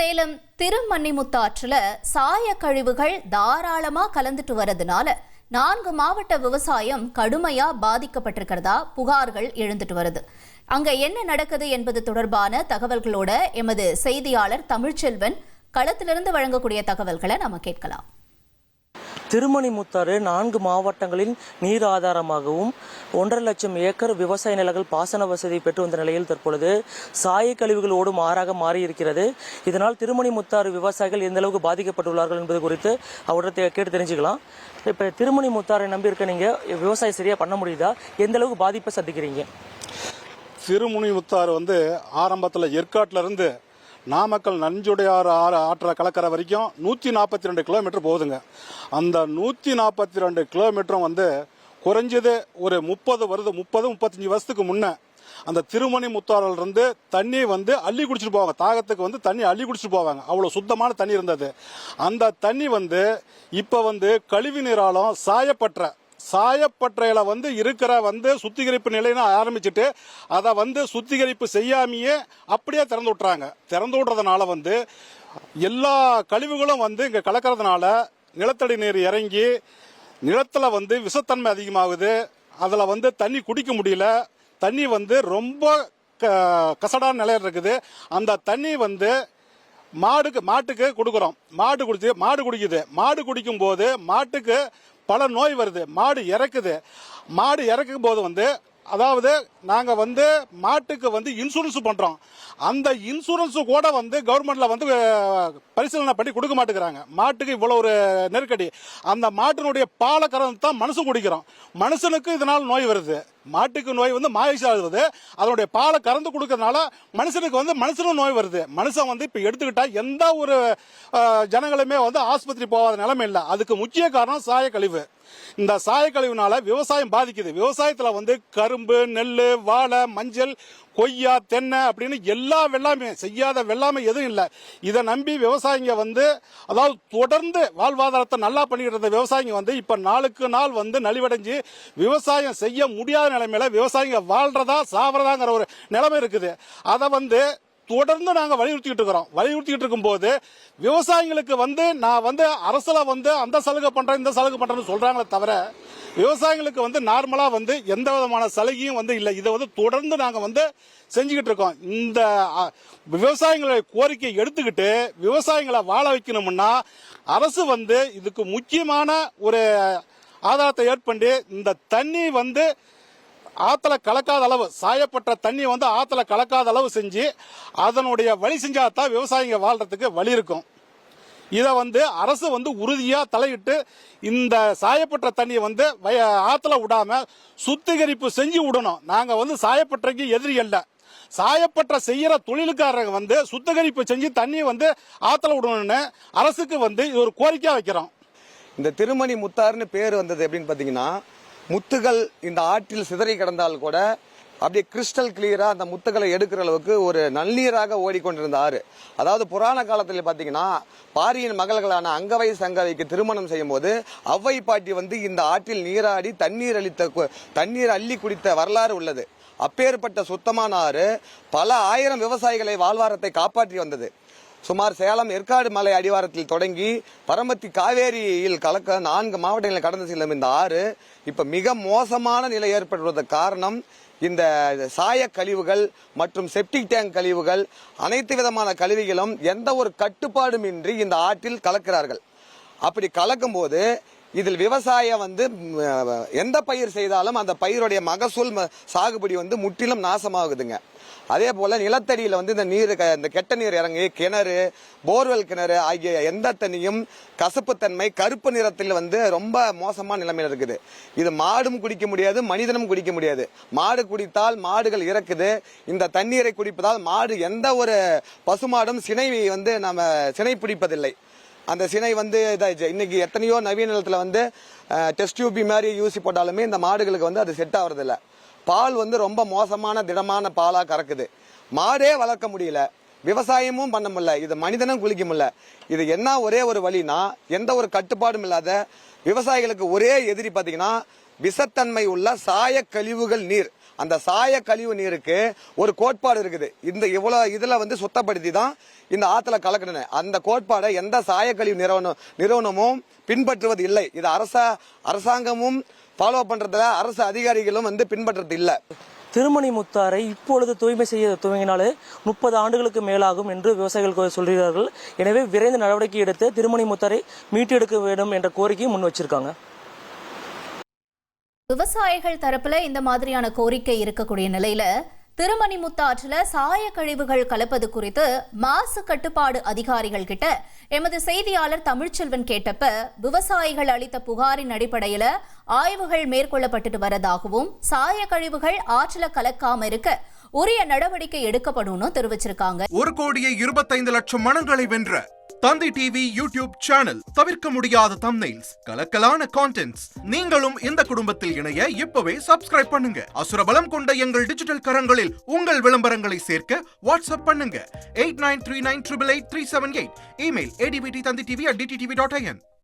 சேலம் திருமன்னிமுத்தாற்றுல சாய கழிவுகள் தாராளமா கலந்துட்டு வரதுனால 4 மாவட்ட விவசாயம் கடுமையா பாதிக்கப்பட்டிருக்கிறதா புகார்கள் எழுந்துட்டு வருது. அங்க என்ன நடக்குது என்பது தொடர்பான தகவல்களோட எமது செய்தியாளர் தமிழ்ச்செல்வன் களத்திலிருந்து வழங்கக்கூடிய தகவல்களை நாம கேட்கலாம். திருமணிமுத்தாறு 4 மாவட்டங்களின் நீர் ஆதாரமாகவும் 1.5 லட்சம் ஏக்கர் விவசாய நிலங்கள் பாசன வசதி பெற்று வந்த நிலையில் தற்பொழுது சாய கழிவுகள் ஓடும் ஆறாக மாறியிருக்கிறது. இதனால் திருமணிமுத்தாறு விவசாயிகள் எந்த அளவுக்கு பாதிக்கப்பட்டுள்ளார்கள் என்பது குறித்து அவர்கிட்ட கேட்டு தெரிஞ்சுக்கலாம். இப்போ திருமணிமுத்தாறை நம்பி இருக்க நீங்க விவசாயம் சரியா பண்ண முடியுதா? எந்த அளவுக்கு பாதிப்பை சந்திக்கிறீங்க? திருமணிமுத்தாறு ஆரம்பத்தில் ஏற்காட்டில இருந்து நாமக்கல் நஞ்சுடையாறு ஆற்ற கலக்கரை வரைக்கும் 142 கிலோமீட்டர் போகுதுங்க. அந்த 142 கிலோமீட்டரும் குறைஞ்சது ஒரு 35 வருஷத்துக்கு முன்ன அந்த திருமணிமுத்தாறுல இருந்து தண்ணி அள்ளி குடிச்சிட்டு போவாங்க. தாகத்துக்கு தண்ணி அள்ளி குடிச்சிட்டு போவாங்க. அவ்வளவு சுத்தமான தண்ணி இருந்தது. அந்த தண்ணி இப்ப கழிவு நீராலும் சாயப்பட்டறையில இருக்கிற சுத்திகரிப்பு நிலையம் ஆரம்பிச்சுட்டு அதை சுத்திகரிப்பு செய்யாமையே அப்படியே திறந்து விட்டுறாங்க. திறந்து விடுறதுனால எல்லா கழிவுகளும் இங்க கலக்கிறதுனால நிலத்தடி நீர் இறங்கி நிலத்துல விஷத்தன்மை அதிகமாகுது. அதுல தண்ணி குடிக்க முடியல. தண்ணி ரொம்ப கசடான நிலையில இருக்குது. அந்த தண்ணி மாட்டுக்கு கொடுக்குறோம். மாடு குடிக்குது. மாடு குடிக்கும் போது மாட்டுக்கு பல நோய் வருது. மாடு இறக்குது. மாடு இறக்கும் போது அதாவது நாங்க மாட்டுக்கு இன்சூரன்ஸ் பண்றோம். அந்த இன்சூரன்ஸ் கூட கவர்மெண்ட்ல பரிசீலனை பண்ணி கொடுக்க மாட்டேங்கிறாங்க. மாட்டுக்கு இவ்வளவு ஒரு நெருக்கடி. அந்த மாட்டினுடைய பாலை கறந்து தான் மனுஷன் குடிக்கிறோம். மனுஷனுக்கு இதனால் நோய் வருது. மாட்டுக்கு நோய் மாயிசா ஆகுது. அதனுடைய பாலை கறந்து கொடுக்கறதுனால மனுஷனுக்கு மனுஷனும் நோய் வருது. மனுஷன் இப்ப எடுத்துக்கிட்டா எந்த ஒரு ஜனங்களுமே ஆஸ்பத்திரி போகாத நிலைமை இல்லை. அதுக்கு முக்கிய காரணம் சாய கழிவு. இந்த சாய கழிவுனால விவசாயம் பாதிக்குது. விவசாயத்துல கரும்பு, நெல், வாழை, மஞ்சள், கொய்யா, தென்னை அப்படின்னு எல்லா வெள்ளாமே செய்யாத வெள்ளாமை எதுவும் இல்லை. இதை நம்பி விவசாயிங்க அதாவது தொடர்ந்து வாழ்வாதாரத்தை நல்லா பண்ணிக்கிட்டு இருந்த விவசாயிங்க இப்ப நாளுக்கு நாள் நலிவடைஞ்சு விவசாயம் செய்ய முடியாத நிலைமையில விவசாயிங்க வாழ்றதா சாவறதாங்கிற ஒரு நிலைமை இருக்குது. அதை தொடர்ந்து நாங்க வலியுறுத்திட்டு இருக்கிறோம். வலியுறுத்திட்டு இருக்கும் போது விவசாயிகளுக்கு நான் அரசுல அந்த சலுகை பண்றேன் இந்த சலுகை பண்றேன்னு சொல்றாங்களே தவிர விவசாயிகளுக்கு நார்மலா எந்த விதமான சலுகையும் இல்லை. இதை தொடர்ந்து நாங்க செஞ்சுக்கிட்டு இருக்கோம். இந்த விவசாயிகளுடைய கோரிக்கையை எடுத்துக்கிட்டு விவசாயிகளை வாழ வைக்கணும்னா அரசு இதுக்கு முக்கியமான ஒரு ஆதாரத்தை ஏற்பட்டு இந்த தண்ணி ஆத்துல கலக்காத அளவு சாயப்பட்ட தண்ணி ஆத்துல கலக்காத அளவு செஞ்சு அதனுடைய வழி செஞ்சாதான் விவசாயிங்க வாழ்றதுக்கு வழி இருக்கும். இதை அரசு உறுதியா தலையிட்டு இந்த சாயப்பட்ட தண்ணியை ஆத்துல விடாம சுத்திகரிப்பு செஞ்சு விடணும். நாங்க சாயப்பட்டறைக்கு எதிரி அல்ல. சாயப்பட்ட செய்யற தொழிலுக்காரங்க சுத்திகரிப்பு செஞ்சு தண்ணி ஆத்துல விடணும்னு அரசுக்கு இது ஒரு கோரிக்கையா வைக்கிறோம். இந்த திருமணிமுத்தாறுன்னு பேர் வந்தது எப்படின்னு பாத்தீங்கன்னா, முத்துகள் இந்த ஆற்றில் சிதறி கிடந்தால் கூட அப்படியே கிறிஸ்டல் கிளியரா அந்த முத்துக்களை எடுக்கிற அளவுக்கு ஒரு நன்னீராக ஓடிக்கொண்டிருந்த ஆறு. அதாவது புராண காலத்தில் பாத்தீங்கன்னா பாரியின் மகள்களான அங்கவை சங்கவைக்கு திருமணம் செய்யும் போது அவ்வை பாட்டி இந்த ஆற்றில் நீராடி தண்ணீர் அள்ளி குடித்த வரலாறு உள்ளது. அப்பேற்பட்ட சுத்தமான ஆறு பல ஆயிரம் விவசாயிகளை வாழ்வாரத்தை காப்பாற்றி வந்தது. சுமார் சேலம் ஏற்காடு மலை அடிவாரத்தில் தொடங்கி பரமத்தி காவேரியில் கலக்க 4 மாவட்டங்களில் கடந்து செல்லும் இந்த ஆறு இப்ப மிக மோசமான நிலை ஏற்படுவதற்கு காரணம் இந்த சாய கழிவுகள் மற்றும் செப்டிக் டேங்க் கழிவுகள், அனைத்து விதமான கழிவுகளும் எந்த ஒரு கட்டுப்பாடும் இன்றி இந்த ஆற்றில் கலக்கிறார்கள். அப்படி கலக்கும் போது இதில் விவசாயம் எந்த பயிர் செய்தாலும் அந்த பயிருடைய மகசூல் சாகுபடி முற்றிலும் நாசமாகுதுங்க. அதே போல நிலத்தடியில இந்த நீர், இந்த கெட்ட நீர் இறங்கி கிணறு, போர்வெல் கிணறு ஆகிய எந்த தண்ணியும் கசப்புத்தன்மை கருப்பு நிறத்தில் ரொம்ப மோசமான நிலைமையில இருக்குது. இது மாடும் குடிக்க முடியாது, மனிதனும் குடிக்க முடியாது. மாடு குடித்தால் மாடுகள் இறக்குது. இந்த தண்ணீரை குடிப்பதால் மாடு எந்த ஒரு பசுமாடும் சினை நம்ம சினை பிடிப்பதில்லை. அந்த சினை இன்னைக்கு எத்தனையோ நவீன நிலத்துல டெஸ்ட் டியூபி மாதிரி யூசி போட்டாலுமே இந்த மாடுகளுக்கு அது செட் ஆகுறது இல்லை. பால் ரொம்ப மோசமான திடமான பாலா கறக்குது. மாடே வளர்க்க முடியல, விவசாயமும் பண்ண முடியல, இது மனிதனும் குளிக்க முடியல. இது என்ன ஒரே ஒரு வழினா, எந்த ஒரு கட்டுப்பாடும் இல்லாத விவசாயிகளுக்கு ஒரே எதிரி பாத்தீங்கன்னா விஷத்தன்மை உள்ள சாய கழிவுகள் நீர். அந்த சாய கழிவு நீருக்கு ஒரு கோட்பாடு இருக்குது. இந்த இவ்வளவு இதுல வந்து சுத்தப்படுத்தி தான் இந்த ஆத்துல கலக்கணும். அந்த கோட்பாடை எந்த சாய கழிவு நிறுவனமும் பின்பற்றுவது இல்லை. இது அரசாங்கமும் ஃபாலோ பண்றதுல அரசு அதிகாரிகளும் வந்து பின்பற்றது இல்லை. திருமணி முத்தாரை இப்பொழுது தூய்மை செய்ய துவங்கினாலே 30 ஆண்டுகளுக்கு மேலாகும் என்று விவசாயிகள் சொல்கிறார்கள். எனவே விரைந்து நடவடிக்கை எடுத்து திருமணி முத்தாரை மீட்டெடுக்க வேண்டும் என்ற கோரிக்கையை முன் வச்சிருக்காங்க. விவசாயிகள் தரப்புல இந்த மாதிரியான கோரிக்கை இருக்கக்கூடிய நிலையில திருமணிமுத்து ஆற்றுல சாய கழிவுகள் கலப்பது குறித்து மாசு கட்டுப்பாடு அதிகாரிகள் கிட்ட எமது செய்தியாளர் தமிழ்ச்செல்வன் கேட்டப்ப விவசாயிகள் அளித்த புகாரின் அடிப்படையில ஆய்வுகள் மேற்கொள்ளப்பட்டு வரதாகவும் சாய கழிவுகள் ஆற்றுல கலக்காம இருக்க உரிய நடவடிக்கை எடுக்கப்படும் தெரிவிச்சிருக்காங்க. 1,25,00,000 மனங்களை வென்ற தந்தி டிவி யூடியூப் சேனல், தவிர்க்க முடியாத தம்ப்நெயில்ஸ், கலக்கலான கான்டென்ட்ஸ். நீங்களும் இந்த குடும்பத்தில் இணைய இப்பவே சப்ஸ்கிரைப் பண்ணுங்க. அசுரபலம் கொண்ட எங்கள் டிஜிட்டல் கரங்களில் உங்கள் விளம்பரங்களை சேர்க்க வாட்ஸ்அப் பண்ணுங்க 8939888378. Email advttanditv@dttv.in.